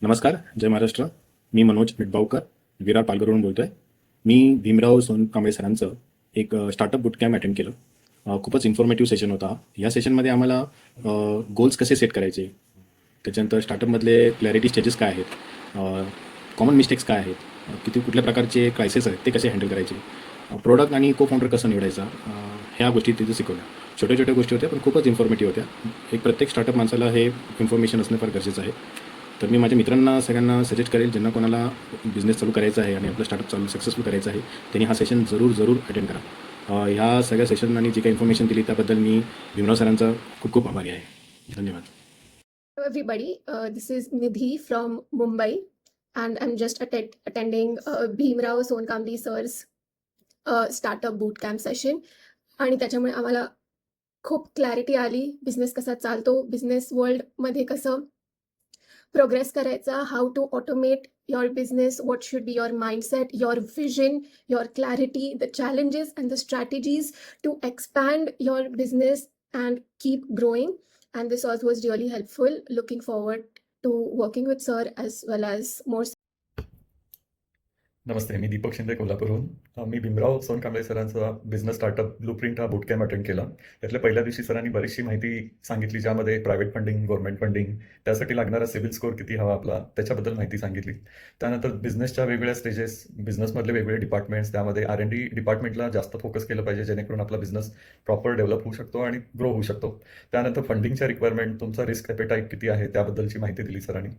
नमस्कार, जय महाराष्ट्र. मी मनोज मिटबावकर, विरार पालघरवरून बोलतोय. मी भीमराव सोनकांबळे सरांचं एक स्टार्टअप बुटकॅम्प अटेंड केलं. खूपच इन्फॉर्मेटिव्ह सेशन होता हा. या सेशनमध्ये आम्हाला गोल्स कसे सेट करायचे, त्याच्यानंतर स्टार्टअपमधले क्लॅरिटी स्टेजेस काय आहेत, कॉमन मिस्टेक्स काय आहेत, किती कुठल्या प्रकारचे क्रायसिस आहेत ते कसे हँडल करायचे, प्रोडक्ट आणि को फाउंडर कसं निवडायचा, ह्या गोष्टी तिथे शिकवल्या. छोट्या छोट्या गोष्टी होत्या पण खूपच इन्फॉर्मेटिव्ह होत्या. एक प्रत्येक स्टार्टअप माणसाला हे इन्फॉर्मेशन असणं फार गरजेचं आहे. तर मी माझ्या मित्रांना सगळ्यांना सजेस्ट करेल, ज्यांना कोणाला बिझनेस चालू करायचा आहे आणि आपलं स्टार्टअप चालू सक्सेसफुल करायचं आहे, त्यांनी हा सेशन जरूर अटेंड करा. ह्या सगळ्या सेशन आणि जी काही इन्फॉर्मेशन दिली त्याबद्दल मी भीमराव सरांचा खूप आभारी आहे. धन्यवाद. Hello everybody, this is Nidhi from Mumbai and I'm just attending Bhimrao Sonkamli sir's startup bootcamp session आणि त्याच्यामुळे आम्हाला खूप क्लॅरिटी आली बिझनेस कसा चालतो, बिझनेस वर्ल्डमध्ये कसं प्रोग्रेस करायचा, how to automate your business, what should be your mindset, your vision, your clarity, the challenges and the strategies to expand your business and keep growing. And this also was really helpful. Looking forward to working with sir as well as more. नमस्ते, मी दीपक शिंदे कोल्हापूरहून. मी भीमराव सोनकांबळे सरांचा business startup blueprint हा बूटकॅम्प attend केला. त्यातल्या पहिल्या दिवशी सरांनी बरीचशी माहिती सांगितली, ज्यामध्ये प्रायव्हेट फंडिंग, गव्हर्नमेंट फंडिंग, त्यासाठी लागणारा सिव्हिल स्कोर किती हवा आपला, त्याच्याबद्दल माहिती सांगितली. त्यानंतर बिझनेसच्या वेगवेगळ्या स्टेजेस, बिझनेसमधले वेगवेगळे डिपार्टमेंट्स, त्यामध्ये R&D डिपार्टमेंटला जास्त फोकस केलं पाहिजे, जेणेकरून आपला बिझनेस प्रॉपर डेव्हलप होऊ शकतो आणि ग्रो होऊ शकतो. त्यानंतर फंडिंगच्या रिक्वायरमेंट, तुमचा रिस्क ॲपेटाईट किती आहे, त्याबद्दलची माहिती दिली सरांनी.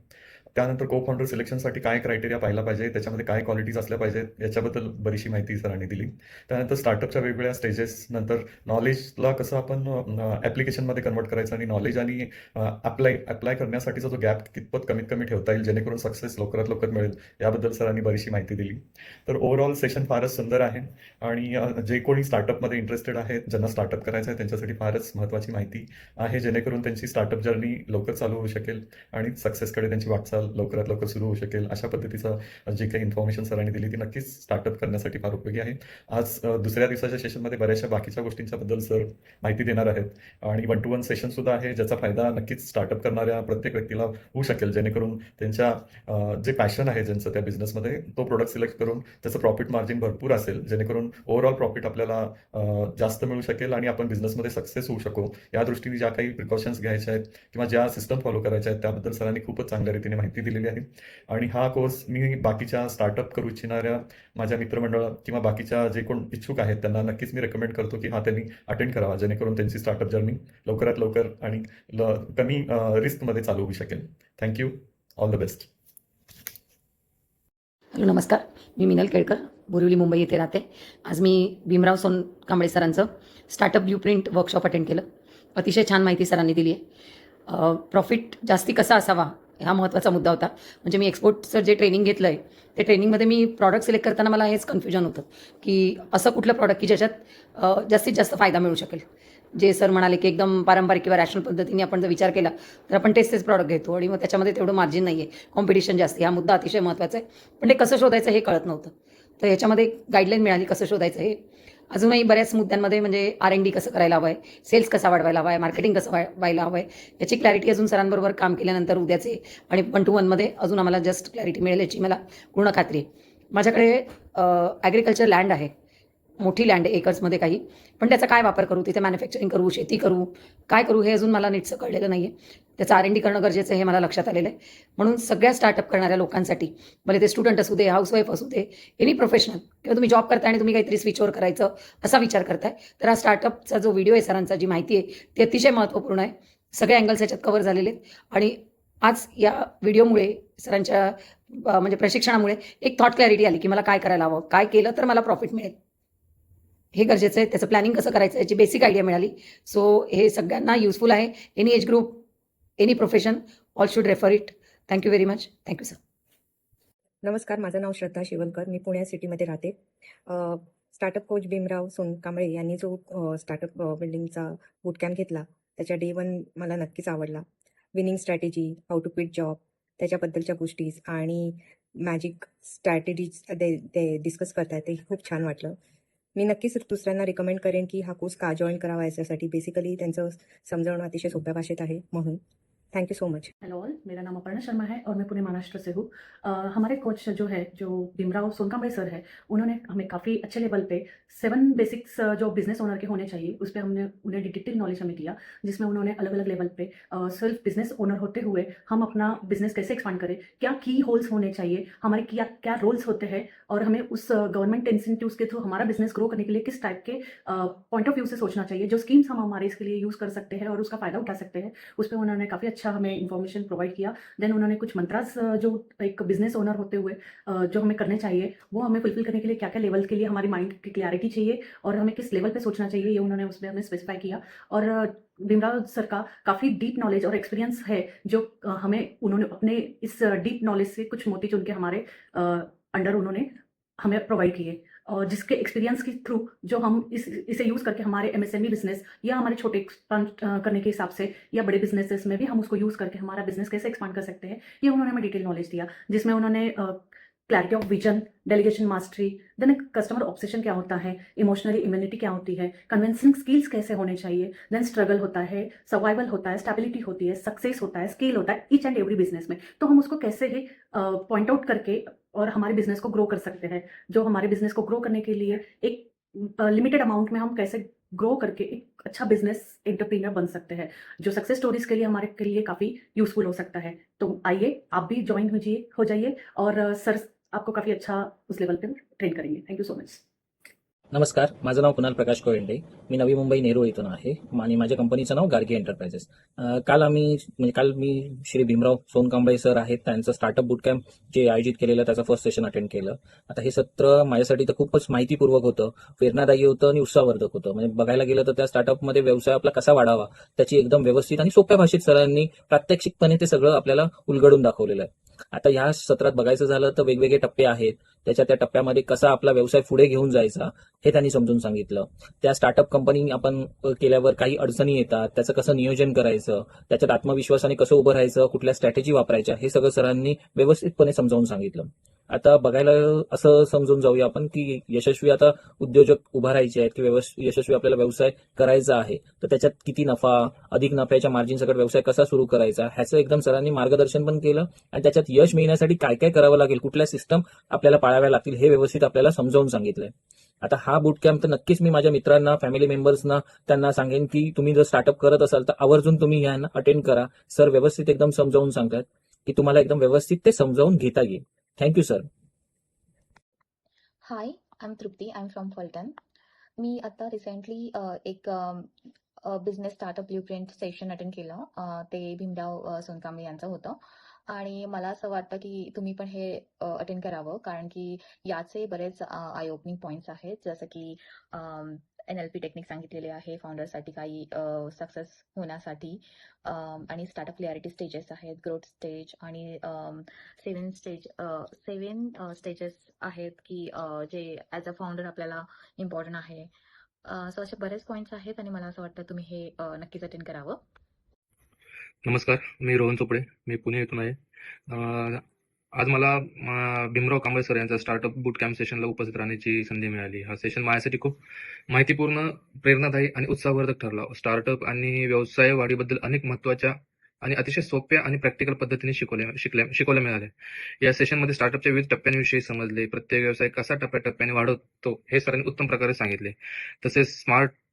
त्यानंतर को फाउंडर सिलेक्शनसाठी काय क्रायटेरिया पाहिला पाहिजे, त्याच्यामध्ये काय क्वालिटीज असल्या पाहिजेत, याच्याबद्दल बरीचशी माहिती सरांनी दिली. त्यानंतर स्टार्टअपच्या वेगवेगळ्या स्टेजेस, नंतर नॉलेजला कसं आपण ॲप्लिकेशनमध्ये कन्वर्ट करायचं आणि नॉलेज आणि अप्लाय करण्यासाठीचा जो गॅप कितपत कमीत कमी ठेवता येईल, जेणेकरून सक्सेस लवकरात लवकर मिळेल, याबद्दल सरांनी बरीचशी माहिती दिली. तर ओव्हरऑल सेशन फारच सुंदर आहे आणि जे कोणी स्टार्टअपमध्ये इंटरेस्टेड आहेत, ज्यांना स्टार्टअप करायचं आहे, त्यांच्यासाठी फारच महत्त्वाची माहिती आहे, जेणेकरून त्यांची स्टार्टअप जर्नी लवकर चालू होऊ शकेल आणि सक्सेसकडे त्यांची वाटचाल लवकरात लवकर सुरू होऊ शकेल. अशा पद्धतीचं जे काही इन्फॉर्मेशन सरांनी दिली ती नक्कीच स्टार्टअप करण्यासाठी फार उपयोगी आहे. आज दुसऱ्या दिवसाच्या सेशनमध्ये बऱ्याचशा बाकीच्या गोष्टींच्या बद्दल सर माहिती देणार आहेत आणि 1-to-1 सेशन सुद्धा आहे, ज्याचा फायदा नक्कीच स्टार्टअप करणाऱ्या प्रत्येक व्यक्तीला होऊ शकेल, जेणेकरून त्यांच्या जे पॅशन आहे ज्यांचं त्या बिझनेसमध्ये, तो प्रोडक्ट सिलेक्ट करून त्याचं प्रॉफिट मार्जिन भरपूर असेल, जेणेकरून ओव्हरऑल प्रॉफिट आपल्याला जास्त मिळू शकेल आणि आपण बिझनेसमध्ये सक्सेस होऊ शकू. या दृष्टीने ज्या काही प्रिकॉशन्स घ्यायच्या आहेत किंवा ज्या सिस्टम फॉलो करायच्या आहेत, त्याबद्दल सरांनी खूपच चांगल्या रीतीने माहिती दिलेली आहे. आणि हा कोर्स मी बाकीच्या स्टार्टअप करू इच्छिणाऱ्या माझ्या मित्रमंडळ किंवा बाकीच्या जे कोण इच्छुक आहेत त्यांना नक्कीच मी रेकमेंड करतो की त्यांनी अटेंड करावा, जेणेकरून त्यांची स्टार्टअप जर्नी लवकरात लवकर आणि कमी रिस्कमध्ये चालू होऊ शकेल. Thank you. All the best. Hello, नमस्कार. मी मिनल केळकर, बोरिवली, मुंबई येथे राहते. आज मी भीमराव सोनकांबळे सरांचं स्टार्टअप ब्लूप्रिंट वर्कशॉप अटेंड केलं. अतिशय छान माहिती सरांनी दिली आहे. प्रॉफिट जास्ती कसा असावा हा महत्त्वाचा मुद्दा होता. म्हणजे मी एक्सपोर्टचं जे ट्रेनिंग घेतलं आहे, ते ट्रेनिंगमध्ये मी प्रॉडक्ट सिलेक्ट करताना मला हेच कन्फ्युजन होतं की असं कुठलं प्रॉडक्ट की ज्याच्यात जास्तीत जास्त फायदा मिळू शकेल. जे सर म्हणाले की एकदम पारंपरिक किंवा रॅशनल पद्धतीने आपण जर विचार केला तर आपण तेच प्रॉडक्ट घेतो आणि मग त्याच्यामध्ये तेवढं मार्जिन नाही आहे, कॉम्पिटिशन जास्त आहे. हा मुद्दा अतिशय महत्त्वाचा आहे, पण ते कसं शोधायचं हे कळत नव्हतं. तर याच्यामध्ये गाईडलाईन मिळाली कसं शोधायचं हे. अजूनही बऱ्याच मुद्द्यांमध्ये म्हणजे R&D कसं करायला हवं आहे, सेल्स कसा वाढवायला हवा आहे, मार्केटिंग कसं व्हायला हवं आहे, याची क्लॅरिटी अजून सरांबरोबर काम केल्यानंतर उद्याचे आणि 1-to-1मध्ये अजून आम्हाला जस्ट क्लॅरिटी मिळेल याची मला पूर्ण खात्री आहे. माझ्याकडे ॲग्रिकल्चर लँड आहे, मोठी लँड आहे एकर्समध्ये काही, पण त्याचा काय वापर करू, तिथे मॅन्युफॅक्चरिंग करू, शेती करू, काय करू हे अजून मला नीटसं कळलेलं नाही आहे. त्याचं R&D करणं गरजेचं आहे हे मला लक्षात आलेलं आहे. म्हणून सगळ्या स्टार्टअप करणाऱ्या लोकांसाठी, भले ते स्टुडंट असू दे, हाऊसवाईफ असू दे, एनी प्रोफेशनल, किंवा तुम्ही जॉब करताय आणि तुम्ही काहीतरी स्विचओव्हर करायचं असा विचार करताय, तर हा स्टार्टअपचा जो व्हिडिओ आहे सरांचा, जी माहिती आहे ती अतिशय महत्त्वपूर्ण आहे. सगळे अँगल्स याच्यात कव्हर झालेले आहेत आणि आज या व्हिडिओमुळे सरांच्या म्हणजे प्रशिक्षणामुळे एक थॉट क्लॅरिटी आली की मला काय करायला हवं, काय केलं तर मला प्रॉफिट मिळेल, हे गरजेचं आहे. त्याचं प्लॅनिंग कसं करायचं याची बेसिक आयडिया मिळाली. सो हे सगळ्यांना युजफुल आहे. Any age group, any profession, all should refer it. Thank you very much. Thank you sir. नमस्कार, माझं नाव श्रद्धा शिवनकर. मी पुणे सिटीमध्ये राहते. स्टार्टअप कोच भीमराव सोनकांबळे यांनी जो स्टार्टअप बिल्डिंगचा बूटकॅम्प घेतला, त्याच्या डे 1 मला नक्कीच आवडला. Winning strategy, how to quit job, त्याच्याबद्दलच्या गोष्टीज आणि मॅजिक स्ट्रॅटेजीज ते डिस्कस करतायत, ते खूप छान वाटलं. मी नक्कीच दुसऱ्यांना रिकमेंड करेन की हा कोर्स का जॉईन करावा याच्यासाठी. बेसिकली त्यांचं समजावणं अतिशय सोप्या भाषेत आहे म्हणून. Thank you so much. Hello all, मेरा नाम अपर्णा शर्मा है और मैं पुणे महाराष्ट्र से हूँ। हमारे कोच जो भीमराव सोनकांबळे सर है, उन्होंने हमें काफ़ी अच्छे लेवल पे 7 बेसिक्स जो बिजनेस ओनर के होने चाहिए उस पर हमने उन्हें डिटेक्टिव नॉलेज हमें दिया, जिसमें उन्होंने अलग अलग लेवल पे सिर्फ बिजनेस ओनर होते हुए हम अपना बिजनेस कैसे एक्सपांड करें, क्या की होल्स होने चाहिए, हमारे क्या क्या रोल्स होते हैं और हमें उस गवर्नमेंट इंसेंटिव्स के थ्रू हमारा बिजनेस ग्रो करने के लिए किस टाइप के पॉइंट ऑफ व्यू से सोचना चाहिए, जो स्कीम्स हम हमारे इसके लिए यूज़ कर सकते हैं और उसका फ़ायदा उठा सकते हैं। उस पर उन्होंने काफ़ी अच्छा हमें इन्फॉर्मेशन प्रोवाइड किया। देन उन्होंने कुछ मंत्रास जो एक बिजनेस ओनर होते हुए जो हमें करने चाहिए, वो हमें फुलफिल करने के लिए क्या क्या लेवल के लिए हमारी माइंड की क्लैरिटी चाहिए और हमें किस लेवल पे सोचना चाहिए, ये उन्होंने उसमें हमें स्पेसिफाई किया। और भीमराव सर का काफ़ी डीप नॉलेज और एक्सपीरियंस है, जो हमें उन्होंने अपने इस डीप नॉलेज से कुछ मोती चुन के हमारे अंडर उन्होंने हमें प्रोवाइड किए, और जिसके एक्सपीरियंस के थ्रू जो हम इसे यूज़ करके हमारे एमएसएमई बिजनेस या हमारे छोटे एक्सपांड करने के हिसाब से या बड़े बिजनेसेस में भी हम उसको यूज़ करके हमारा बिजनेस कैसे एक्सपांड कर सकते हैं, ये उन्होंने हमें डिटेल नॉलेज दिया, जिसमें उन्होंने clarity of vision, delegation mastery, then customer obsession क्या होता है, इमोशनली इम्यूनिटी क्या होती है, कन्विंसिंग स्किल्स कैसे होने चाहिए, देन स्ट्रगल होता है, सर्वाइवल होता है, स्टेबिलिटी होती है, सक्सेस होता है, स्केल होता है ईच एंड एवरी बिजनेस में। तो हम उसको कैसे ही पॉइंट आउट करके और हमारे बिजनेस को ग्रो कर सकते हैं, जो हमारे बिजनेस को ग्रो करने के लिए एक लिमिटेड अमाउंट में हम कैसे ग्रो करके एक अच्छा बिजनेस एंटरप्रेन्योर बन सकते हैं, जो सक्सेस स्टोरीज के लिए हमारे के लिए काफ़ी यूजफुल हो सकता है। तो आइए आप भी ज्वाइन हो जाइए और सर आपको काफ़ी अच्छा उस लेवल पे ट्रेन करेंगे। Thank you so much. नमस्कार, माझं नाव कुणाल प्रकाश कोयंडे. मी नवी मुंबई नेरूळ इथून आहे आणि माझ्या कंपनीचं नाव गार्गी एंटरप्राइजेस. काल मी श्री भीमराव सोनकांबळे सर आहेत, त्यांचं स्टार्टअप बुटकॅम्प जे आयोजित केलेलं त्याचं फर्स्ट सेशन अटेंड केलं. आता हे सत्र माझ्यासाठी तर खूपच माहितीपूर्वक होतं, प्रेरणादायी होतं आणि उत्साहवर्धक होतं. म्हणजे बघायला गेलं तर त्या स्टार्टअपमध्ये व्यवसाय आपला कसा वाढावा त्याची एकदम व्यवस्थित आणि सोप्या भाषेत सरांनी प्रात्यक्षिकपणे ते सगळं आपल्याला उलगडून दाखवलेलं आहे. आता ह्या सत्रात बघायचं झालं तर वेगवेगळे टप्पे आहेत, त्या टप्प्यामध्ये कसा आपला व्यवसाय पुढे घेऊन जायचा हे त्यांनी समजून सांगितलं. त्या स्टार्टअप कंपनी आपण केल्यावर काही अडचणी येतात, त्याचं कसं नियोजन करायचं, त्याच्यात आत्मविश्वासाने कसं उभं राहायचं, कुठल्या स्ट्रॅटेजी वापरायच्या, हे सगळं सरांनी व्यवस्थितपणे समजावून सांगितलं. आता बघायला असं समजून जाऊया आपण की यशस्वी आता उद्योजक उभा राहायचे आहेत की यशस्वी आपल्याला व्यवसाय करायचा आहे, तर त्याच्यात किती नफा, अधिक नफ्याच्या मार्जिन सकट व्यवसाय कसा सुरू करायचा, ह्याचं एकदम सरांनी मार्गदर्शन पण केलं आणि त्याच्यात यश मिळण्यासाठी काय काय करावं लागेल, कुठल्या सिस्टम आपल्याला पाळाव्या लागतील हे व्यवस्थित आपल्याला समजावून सांगितलंय. आता हा बूट कॅम्प तर नक्कीच मी माझ्या मित्रांना, फॅमिली मेंबर्सना त्यांना सांगेन की तुम्ही जर स्टार्टअप करत असाल तर आवर्जून तुम्ही यांना अटेंड करा. सर व्यवस्थित एकदम समजावून सांगतात की तुम्हाला एकदम व्यवस्थित ते समजावून घेता येईल. Thank you sir. Hi, I am Trupti. I am from Phaltan. मी आता रिसेंटली एक business startup blueprint session attend केलं. ते भीमराव सोनकांबळे यांचं होतं आणि मला असं वाटतं की तुम्ही पण हे अटेंड करावं, कारण की याचे बरेच आय ओपनिंग पॉईंट्स आहेत, जसं की NLP टेक्निक सांगितलेले आहे फाउंडरसाठी, काही सक्सेस होण्यासाठी, आणि स्टार्टअप क्लॅरिटी स्टेजेस आहेत, ग्रोथ स्टेज आणि 7 स्टेजेस आहेत की जे ॲज अ फाउंडर आपल्याला इम्पॉर्टंट आहे. सो असे बरेच पॉईंट्स आहेत आणि मला असं वाटतं तुम्ही हे नक्कीच अटेंड करावं. नमस्कार, मी रोहन चोपडे. मी पुणे येथून आहे. आज मला भीमराव कांबळे सर यांचा स्टार्टअप बूट कॅम्प सेशनला उपस्थित राहण्याची संधी मिळाली. हा सेशन माझ्यासाठी खूप माहितीपूर्ण, प्रेरणादायी आणि उत्साहवर्धक ठरला. स्टार्टअप आणि व्यवसाय वाढीबद्दल अनेक महत्त्वाच्या आणि अतिशय सोप्या आणि प्रॅक्टिकल पद्धतीने शिकवल्या मिळाल्या. या सेशनमध्ये स्टार्टअपच्या विविध टप्प्यांविषयी समजले, प्रत्येक व्यवसाय कसा टप्प्याटप्प्याने वाढवतो हे सरांनी उत्तम प्रकारे सांगितले. तसेच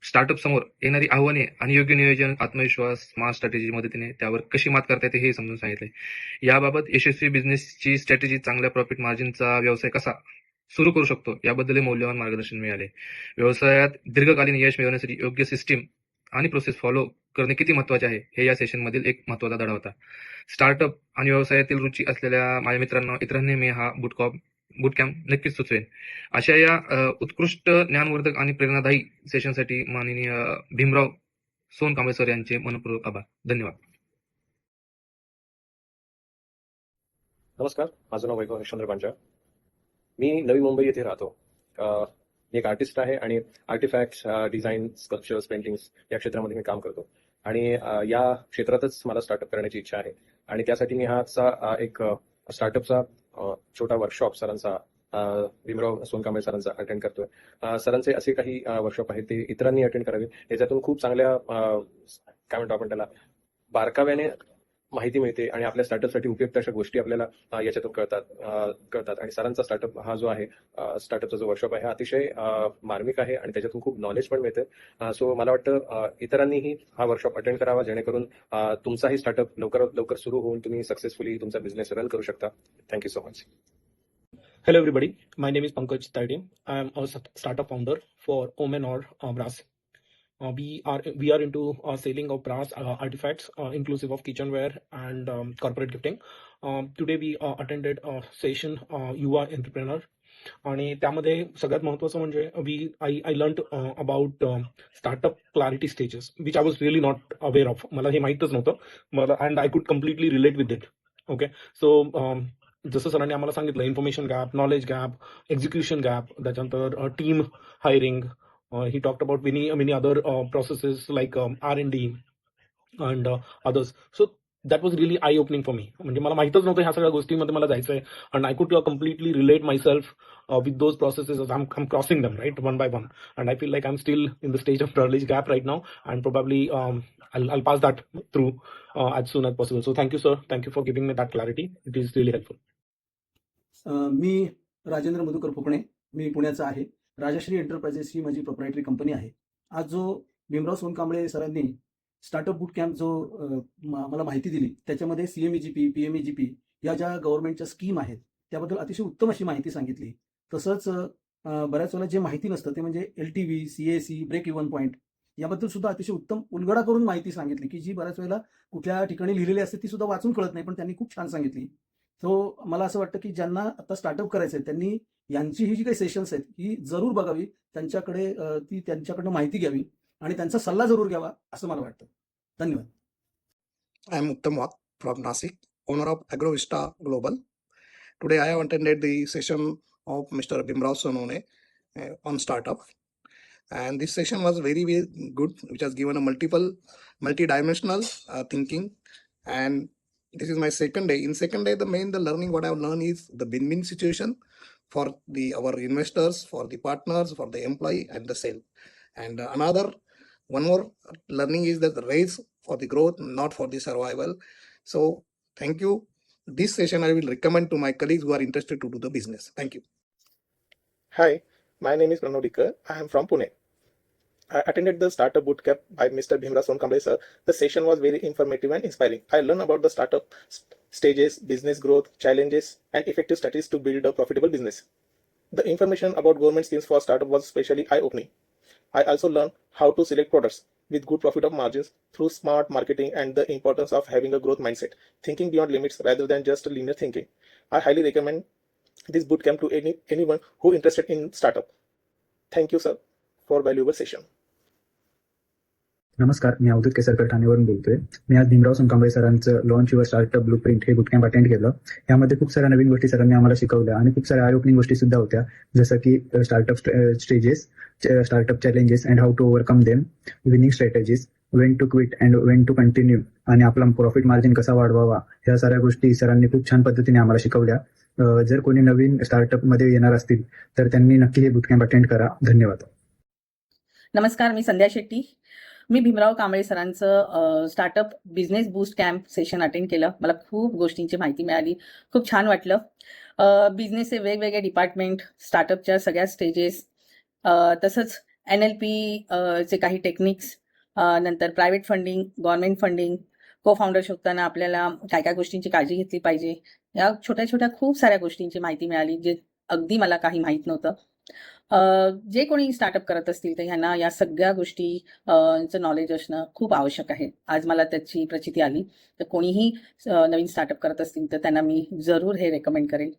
स्टार्टअप समोर येणारी आव्हाने आणि योग्य नियोजन, आत्मविश्वास, स्मार्ट स्ट्रॅटेजी मदतीने त्यावर कशी मात करता येते हे समजून सांगितले. याबाबत यशस्वी बिझनेसची स्ट्रॅटेजी, चांगल्या प्रॉफिट मार्जिनचा व्यवसाय कसा सुरू करू शकतो याबद्दल मौल्यवान मार्गदर्शन मिळाले. व्यवसायात दीर्घकालीन यश मिळवण्यासाठी योग्य सिस्टीम आणि प्रोसेस फॉलो करणे किती महत्त्वाचे आहे हे या सेशनमधील एक महत्त्वाचा धडा होता. स्टार्टअप आणि व्यवसायातील रुची असलेल्या माझ्या मित्रांना, इतरांनी मी हा बूट कॅम्प नक्कीच सुचवेन. अशा या उत्कृष्ट, ज्ञानवर्धक आणि प्रेरणादायी सेशनसाठी माननीय भीमराव सोनकांबळे सर यांचे मनपूर्वक आभार. धन्यवाद. नमस्कार, माझं नाव वैभव हरिश्चंद्र पांचाळ. मी नवी मुंबई येथे राहतो. मी एक आर्टिस्ट आहे आणि आर्टिफॅक्ट्स, डिझाईन, स्कल्पचर्स, पेंटिंग्स या क्षेत्रामध्ये मी काम करतो आणि या क्षेत्रातच मला स्टार्टअप करण्याची इच्छा आहे आणि त्यासाठी मी हा एक स्टार्टअपचा छोटा वर्कशॉप सरांचा, भीमराव सोनकांबळे सरांचा अटेंड करतोय. सरांचे असे काही वर्कशॉप आहेत ते इतरांनी अटेंड करावे. याच्यातून खूप चांगल्या काय म्हणतो आपण त्याला, बारकाव्याने माहिती मिळते आणि आपल्या स्टार्टअपसाठी उपयुक्त अशा गोष्टी आपल्याला याच्यातून कळतात आणि सरांचा स्टार्टअप हा जो आहे स्टार्टअपचा जो वर्कशॉप आहे हा अतिशय मार्मिक आहे आणि त्याच्यातून खूप नॉलेज पण मिळतं. सो मला वाटतं इतरांनीही हा वर्कशॉप अटेंड करावा जेणेकरून तुमचाही स्टार्टअप लवकरात लवकर सुरू होऊन तुम्ही सक्सेसफुली तुमचा बिझनेस रन करू शकता. Thank you so much. Hello, everybody. My name is Pankaj Tardi. I am a startup founder for Omen or Brass. We are into selling of brass artifacts, inclusive of kitchenware and corporate gifting. Today we attended a session युवा entrepreneur आणि त्यामध्ये सगळ्यात महत्त्वाचं म्हणजे I learned about startup clarity stages, which I was really not aware of. मला हे माहीतच नव्हतं and I could completely relate with it. Okay, so जसं सरांनी आम्हाला सांगितलं, information gap, knowledge gap, execution gap, त्याच्यानंतर team hiring. He talked about many other processes like R&D and others. So that was really eye opening for me. म्हणजे मला माहीतच नव्हतं ह्या सगळ्या गोष्टींमध्ये मला जायचं आहे. And I could completely relate my self with those processes as I'm crossing them right one by one, and I feel like I'm still in the stage of knowledge gap right now, and probably I'll pass that through as soon as possible. So thank you, sir. Thank you for giving me that clarity. It is really helpful. मी राजेंद्र मधुकर पोकणे, मी पुण्याचा आहे. Rajshri enterprises ही माझी proprietary company आहे. आज जो भीमराव सोनकांबळे सरांनी startup boot camp जो मला माहिती दिली, त्याच्यामध्ये CMEGP, PMEGP या ज्या गव्हर्नमेंटच्या स्कीम आहेत त्याबद्दल अतिशय उत्तम अशी माहिती सांगितली. तसंच बऱ्याच वेळेला जे माहिती नसतं ते म्हणजे LTV, CAC, break even point याबद्दल सुद्धा अतिशय उत्तम उलगडा करून माहिती सांगितली, की जी बऱ्याच वेळेला कुठल्या ठिकाणी लिहिलेली असते ती सुद्धा वाचून कळत नाही, पण त्यांनी खूप छान सांगितली. सो मला असं वाटतं की ज्यांना आता स्टार्टअप करायचं आहे त्यांनी यांची ही जी काही सेशन्स आहेत ही जरूर बघावी, त्यांच्याकडनं माहिती घ्यावी आणि त्यांचा सल्ला जरूर घ्यावा असं मला वाटतं. धन्यवाद. I am Uttam Waq from Nasik, owner of AgroVista Global. Today I have attended the session of Mr. Bhimrao Sonone on startup. And this session was very, very good, which has given a multi-dimensional thinking. And this is my second day. In second day, the learning what I have learned is the win-win situation for our investors, for the partners, for the employee and the sale. And one more learning is that the race for the growth, not for the survival. So thank you. This session I will recommend to my colleagues who are interested to do the business. Thank you. Hi, my name is Pranav Dikkar. I am from Pune. I attended the startup bootcamp by Mr. Bhimrao Sonkamble sir. The session was very informative and inspiring. I learned about the startup stages, business growth, challenges, and effective strategies to build a profitable business. The information about government schemes for startup was especially eye-opening. I also learned how to select products with good profit of margins through smart marketing and the importance of having a growth mindset, thinking beyond limits rather than just linear thinking. I highly recommend this bootcamp to anyone who interested in startup. Thank you, sir, for valuable session. नमस्कार, मी अवधूत केसरकर ठाणेवरून बोलतोय. मी आज भीमराव सोनकांबळे सरांचं launch your startup blueprint हे boot camp attend केलं. यामध्ये खूप साऱ्या नवीन गोष्टी सरांनी आम्हाला शिकवल्या आणि खूप साऱ्या आय ओपनिंग गोष्टी सुद्धा होत्या, जसं की startup stages, startup challenges and how to overcome them, winning strategies, when to quit and when to continue, आणि आपला प्रॉफिट मार्जिन कसा वाढवावा, ह्या साऱ्या गोष्टी सरांनी खूप छान पद्धतीने आम्हाला शिकवल्या. जर कोणी नवीन स्टार्टअपमध्ये येणार असतील तर त्यांनी नक्की हे बुटकॅम्प अटेंड करा. धन्यवाद. नमस्कार, मी संध्या शेट्टी. मी भीमराव कांबळे सरांचं startup business boost camp session attend केलं. मला खूप गोष्टींची माहिती मिळाली, खूप छान वाटलं. बिझनेसचे वेगवेगळे डिपार्टमेंट, स्टार्टअपच्या सगळ्या स्टेजेस, तसंच NLP चे काही टेक्निक्स, नंतर प्रायव्हेट फंडिंग, गव्हर्नमेंट फंडिंग, को फाउंडर शोधताना आपल्याला काय काय गोष्टींची काळजी घेतली पाहिजे, या छोट्या छोट्या खूप साऱ्या गोष्टींची माहिती मिळाली, जे अगदी मला काही माहीत नव्हतं. जे कोणी स्टार्टअप करत असतील तर ह्यांना या सगळ्या गोष्टीचं नॉलेज असणं खूप आवश्यक आहे. आज मला त्याची प्रचिती आली. तर कोणीही नवीन स्टार्टअप करत असतील तर त्यांना मी जरूर हे रेकमेंड करेन.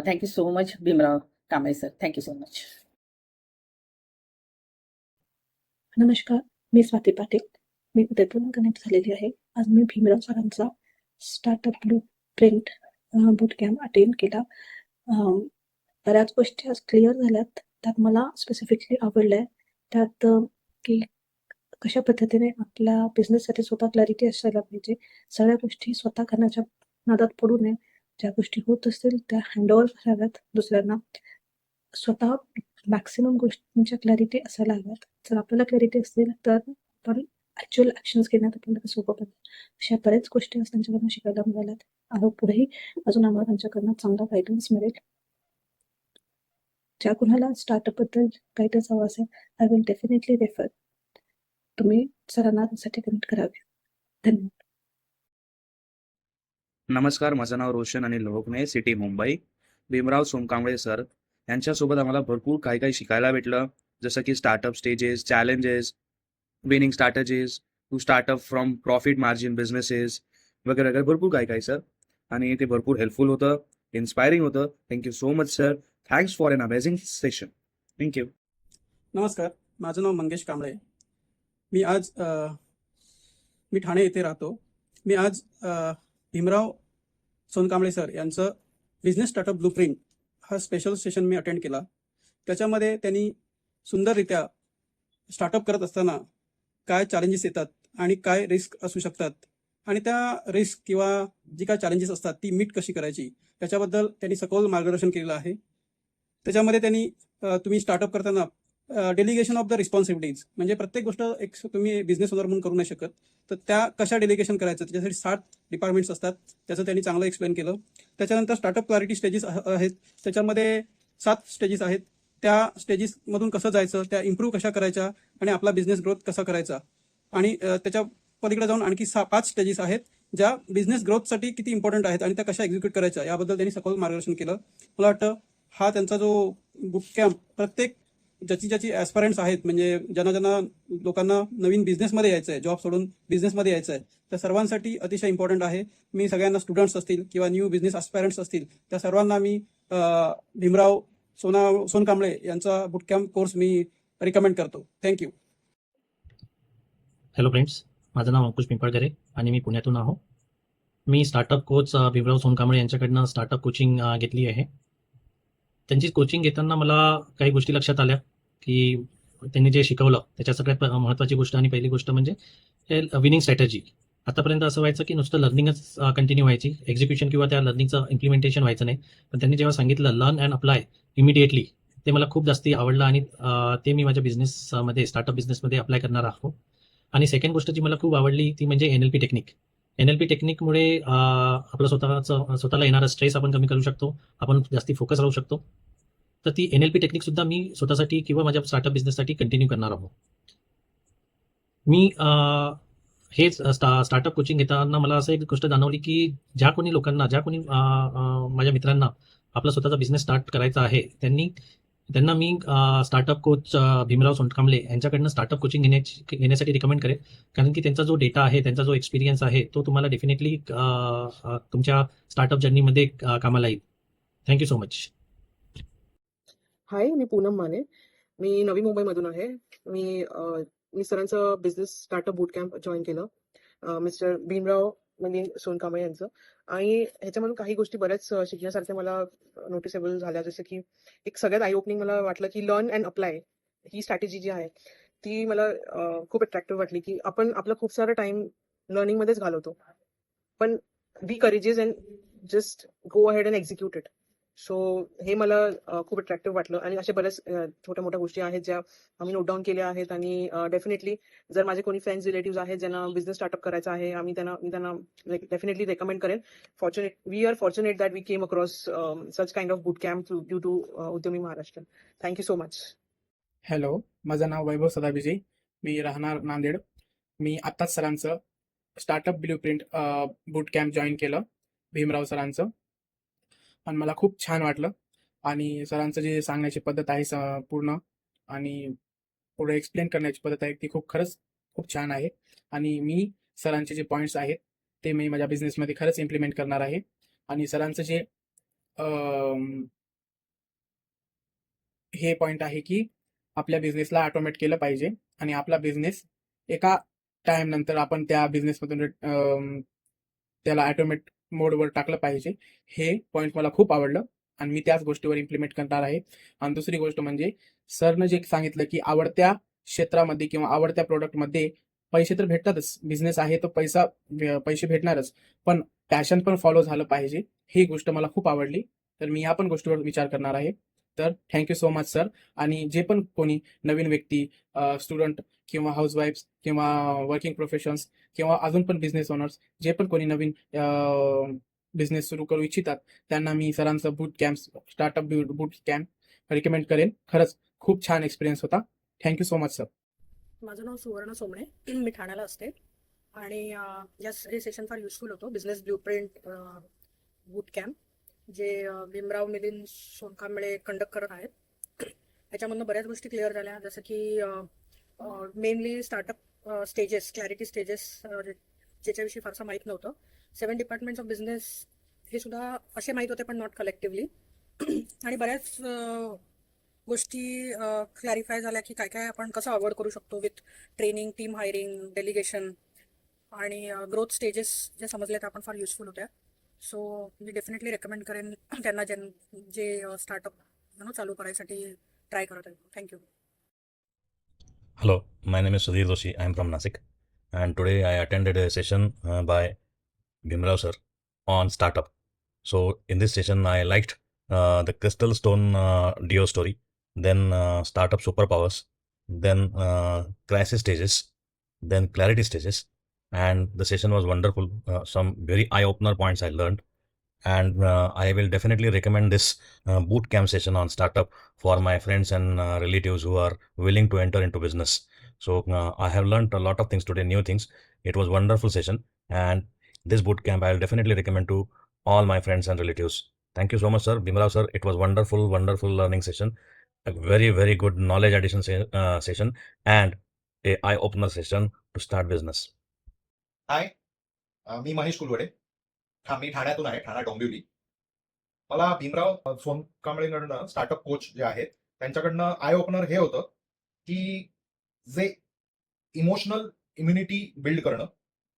Thank you so much Bhimrao Kamble sir. Thank you so much. नमस्कार, मी स्वाती पाटील. मी उदयपूरला कनेक्ट झालेली आहे. आज मी भीमराव सरांचा स्टार्टअप ब्लूप्रिंट बूटकॅम्प अटेंड केला. बऱ्याच गोष्टी आज क्लिअर झाल्यात. त्यात मला स्पेसिफिकली आवडलं आहे त्यात की कशा पद्धतीने आपल्या बिझनेससाठी स्वतः क्लॅरिटी असायला पाहिजे. सगळ्या गोष्टी स्वतः करण्याच्या नादात पडू नये. ज्या गोष्टी होत असतील त्या हँडओव्हर कराव्यात दुसऱ्यांना. स्वतः मॅक्सिमम गोष्टींच्या क्लॅरिटी असायला हव्यात. जर आपल्याला क्लॅरिटी असेल तर आपण ॲक्च्युअल ॲक्शन्स घेण्यात आपल्याला सोपं पडतं. अशा बऱ्याच गोष्टी आज त्यांच्याकडून शिकायला मिळाल्यात आणि पुढेही अजून आम्हाला त्यांच्याकडनं चांगला गायडन्स मिळेल. ज्या कुणाला स्टार्टअपबद्दल गायडन्स हवा असेल, आय विल डेफिनेटली रेफर. तुम्ही सरांना त्यासाठी कनेक्ट करावे. धन्यवाद. नमस्कार, माझं नाव रोशन अनिल लोकणे, सिटी मुंबई. भीमराव सोनकांबळे सर यांच्यासोबत आम्हाला भरपूर काही काही शिकायला भेटलं, जसं की startup stages, challenges, winning strategies to startup from profit margin businesses वगैरे वगैरे भरपूर काही काही सर. आणि ते भरपूर हेल्पफुल होतं, इन्स्पायरिंग होतं. Thank you so much sir. Thanks for an amazing session. Thank you. नमस्कार, माझं नाव मंगेश कांबळे. मी ठाणे येथे राहतो. मी आज भीमराव सोनकांबळे सर यांचं बिझनेस स्टार्टअप ब्लूप्रिंट हा स्पेशल सेशन मी अटेंड केला. त्याच्यामध्ये त्यांनी सुंदररित्या स्टार्टअप करत असताना काय चॅलेंजेस येतात आणि काय रिस्क असू शकतात आणि त्या रिस्क किंवा जी काय चॅलेंजेस असतात ती मीट कशी करायची याच्याबद्दल त्यांनी सखोल मार्गदर्शन केलेलं आहे. त्याच्यामध्ये त्यांनी तुम्ही स्टार्टअप करताना डेलिगेशन ऑफ द रिस्पॉन्सिबिलिटीज म्हणजे प्रत्येक गोष्ट एक तुम्ही बिझनेस ओनर म्हणून करू नाही शकत, तर त्या कशा डेलिगेशन करायचं त्याच्यासाठी 7 डिपार्टमेंट्स असतात. त्याचं त्यांनी चांगलं एक्सप्लेन केलं. त्याच्यानंतर स्टार्टअप क्लॅरिटी स्टेजेस आहेत, त्याच्यामध्ये 7 स्टेजेस आहेत. त्या स्टेजेसमधून कसं जायचं, त्या इम्प्रूव्ह कशा करायच्या आणि आपला बिझनेस ग्रोथ कसा करायचा आणि त्याच्या पलीकडे जाऊन आणखी 5 स्टेजेस आहेत ज्या बिझनेस ग्रोथसाठी किती इम्पॉर्टंट आहेत आणि त्या कशा एक्झिक्यूट करायच्या याबद्दल त्यांनी सखोल मार्गदर्शन केलं. मला वाटतं हा त्यांचा जो बुक कॅम्प प्रत्येक ज्याची ॲस्पायरंट्स आहेत म्हणजे ज्यांना लोकांना नवीन बिझनेसमध्ये यायचं आहे, जॉब सोडून बिझनेसमध्ये यायचं आहे, त्या सर्वांसाठी अतिशय इम्पॉर्टंट आहे. मी सगळ्यांना स्टुडंट्स असतील किंवा न्यू बिझनेस ॲस्पायरंट्स असतील त्या सर्वांना मी भीमराव सोनकांबळे यांचा बुट कॅम्प कोर्स मी रिकमेंड करतो. थँक्यू. हॅलो फ्रेंड्स, माझं नाव अंकुश पिंपळकरे आणि मी पुण्यातून आहो. मी स्टार्टअप कोच भीमराव सोनकांबळे यांच्याकडनं स्टार्टअप कोचिंग घेतली आहे. त्यांची कोचिंग घेताना मला काही गोष्टी लक्षात आल्या की त्यांनी जे शिकवलं त्याच्या सगळ्यात महत्त्वाची गोष्ट आणि पहिली गोष्ट म्हणजे विनिंग स्ट्रॅटेजी. आतापर्यंत असं व्हायचं की नुसतं लर्निंगच कंटिन्यू व्हायची, एक्झिक्युशन किंवा त्या लर्निंगचं इम्प्लिमेंटेशन व्हायचं नाही. पण त्यांनी जेव्हा सांगितलं लर्न अँड अप्लाय इमिडिएटली, ते मला खूप जास्ती आवडलं आणि ते मी माझ्या बिझनेसमध्ये स्टार्टअप बिझनेसमध्ये अप्लाय करणार आहोत. आणि सेकंड गोष्ट जी मला खूप आवडली ती म्हणजे NLP टेक्निक. NLP टेक्निकमुळे आपलं स्वतःला येणारा स्ट्रेस आपण कमी करू शकतो, आपण जास्ती फोकस राहू शकतो. तर ती NLP टेक्निकसुद्धा मी स्वतःसाठी किंवा माझ्या स्टार्टअप बिझनेससाठी कंटिन्यू करणार आहोत. मी हेच स्टार्टअप कोचिंग घेताना मला असं एक गोष्ट जाणवली की ज्या कोणी माझ्या मित्रांना आपला स्वतःचा बिझनेस स्टार्ट करायचा आहे त्यांना मी स्टार्टअप कोच भीमराव सोनकांबळे यांच्याकडनं स्टार्टअप कोचिंग घेण्यासाठी रिकमेंड करेन. कारण की त्यांचा जो डेटा आहे, त्यांचा जो एक्सपिरियन्स आहे तो तुम्हाला डेफिनेटली तुमच्या स्टार्टअप जर्नीमध्ये कामाला येईल. Thank so so. हाय, मी पूनम माने. मी नवी मुंबईमधून आहे. मी सरांचं business startup boot camp join केलं मिस्टर भीमराव सोनकांबळे यांचं. आणि ह्याच्यामधून काही गोष्टी बऱ्याच शिकण्यासारख्या मला नोटिसेबल झाल्या. जसं की एक सगळ्यात आय ओपनिंग मला वाटलं की लर्न अँड अप्लाय ही स्ट्रॅटेजी जी आहे ती मला खूप अट्रॅक्टिव्ह वाटली. की आपण आपला खूप सारा टाइम लर्निंगमध्येच घालवतो, पण be courageous and just go ahead and execute it. So हे मला खूप अट्रॅक्टिव्ह वाटलं. आणि अशा बऱ्याच छोट्या मोठ्या गोष्टी आहेत ज्या आम्ही नोट डाऊन केल्या आहेत. आणि डेफिनेटली जर माझे कोणी फ्रेंड्स रिलेटिव्ह आहेत ज्यांना बिझनेस स्टार्टअप करायचा आहे, मी त्यांना डेफिनेटली रेकमेंड करेन. We are fortunate that we came across such kind of boot camp due to उद्यमी Maharashtra. Thank you so much. Hello, माझं नाव वैभव सदाभिजी. मी राहणार नांदेड. मी आत्ताच सरांचं स्टार्टअप ब्लूप्रिंट बूट कॅम्प जॉईन केलं भीमराव सरांचं आणि मला खूप छान वाटलं. आणि सरांचं जे सांगण्याची पद्धत आहे पूर्ण आणि पुढे एक्सप्लेन करण्याची पद्धत आहे ती खरंच खूप छान आहे. आणि मी सरांचे जे पॉईंट्स आहेत ते मी माझ्या बिझनेसमध्ये खरंच इम्प्लिमेंट करणार आहे. आणि सरांचं जे हे पॉईंट आहे की आपल्या बिझनेसला ऑटोमेट केलं पाहिजे आणि आपला बिझनेस एका टाइम नंतर आपण त्या बिझनेसमधून त्याला ऑटोमेट मोडवर टाकलं पाहिजे. हे पॉईंट मला खूप आवडलं आणि मी त्याच गोष्टीवर इम्प्लिमेंट करणार आहे. आणि दुसरी गोष्ट म्हणजे सरनं जे सांगितलं की आवडत्या क्षेत्रामध्ये किंवा आवडत्या प्रोडक्टमध्ये पैसे तर भेटतातच, बिझनेस आहे तर पैसे भेटणारच, पण पॅशन पण फॉलो झालं पाहिजे. ही गोष्ट मला खूप आवडली, तर मी या पण गोष्टीवर विचार करणार आहे. तर थँक्यू सो मच सर. आणि जे पण कोणी नवीन व्यक्ती, स्टुडंट किंवा हाऊसवाईफ्स किंवा वर्किंग प्रोफेशन्स किंवा अजून पण बिझनेस ओनर्स जे पण कोणी नवीन बिझनेस सुरू करू इच्छितात त्यांना मी सरांचं बूट camp startup boot camp recommend करेन. खरंच खूप छान एक्सपिरियन्स होता. Thank you so much sir. माझं नाव सुवर्ण सोमणे, मी ठाण्याला असते आणि हे सेशन फार युजफुल होतं. बिझनेस ब्ल्यूप्रिंट बूट कॅम्प जे भीमराव मिलिंद सोनकांबळे कंडक्ट करत आहेत. याच्यामधनं बऱ्याच गोष्टी क्लिअर झाल्या, जसं की mainly startup stages, clarity stages ज्याच्याविषयी फारसं माहीत नव्हतं. 7 डिपार्टमेंट्स ऑफ बिझनेस हे सुद्धा असे माहीत होते पण नॉट कलेक्टिव्हली. आणि बऱ्याच गोष्टी क्लॅरिफाय झाल्या की काय काय आपण कसं अवॉइड करू शकतो with training, team hiring, delegation आणि ग्रोथ स्टेजेस जे समजले तर आपण फार युजफुल होत्या. सो मी डेफिनेटली रेकमेंड करेन त्यांना जे स्टार्टअप चालू करायसाठी ट्राय करत आहेत. Thank you. Hello, my name is Sudhir Doshi. I am from Nasik, and today I attended a session by Bhimrao sir on startup. So in this session, I liked the Crystal Stone Dio story, then startup superpowers, then crisis stages, then clarity stages, and the session was wonderful. Some very eye-opener points I learned, and I will definitely recommend this boot camp session on startup for my friends and relatives who are willing to enter into business. So I have learned a lot of things today, new things. It was wonderful session, and this boot camp I will definitely recommend to all my friends and relatives. Thank you so much, sir. Bhimrao sir, it was wonderful learning session, a very good knowledge addition session, and a eye opener session to start business. हाय, मी महेश कुलवडे. मी ठाण्यातून आहे, ठाणा डोंबिवली. मला Bhimrao सोनकांबळेकडनं startup coach जे आहेत त्यांच्याकडनं I opener हे होतं की जे इमोशनल इम्युनिटी बिल्ड करणं,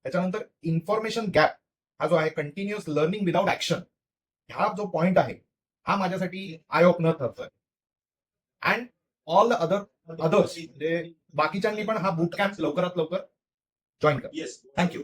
त्याच्यानंतर इन्फॉर्मेशन गॅप हा जो आहे, कंटिन्युअस लर्निंग विदाउट ऍक्शन, हा जो पॉइंट आहे हा माझ्यासाठी आय ओपनर ठरतोय. अँड ऑल द अदर्स म्हणजे बाकीच्यांनी पण हा बूट कॅम्प लवकरात लवकर जॉईन कर. थँक्यू.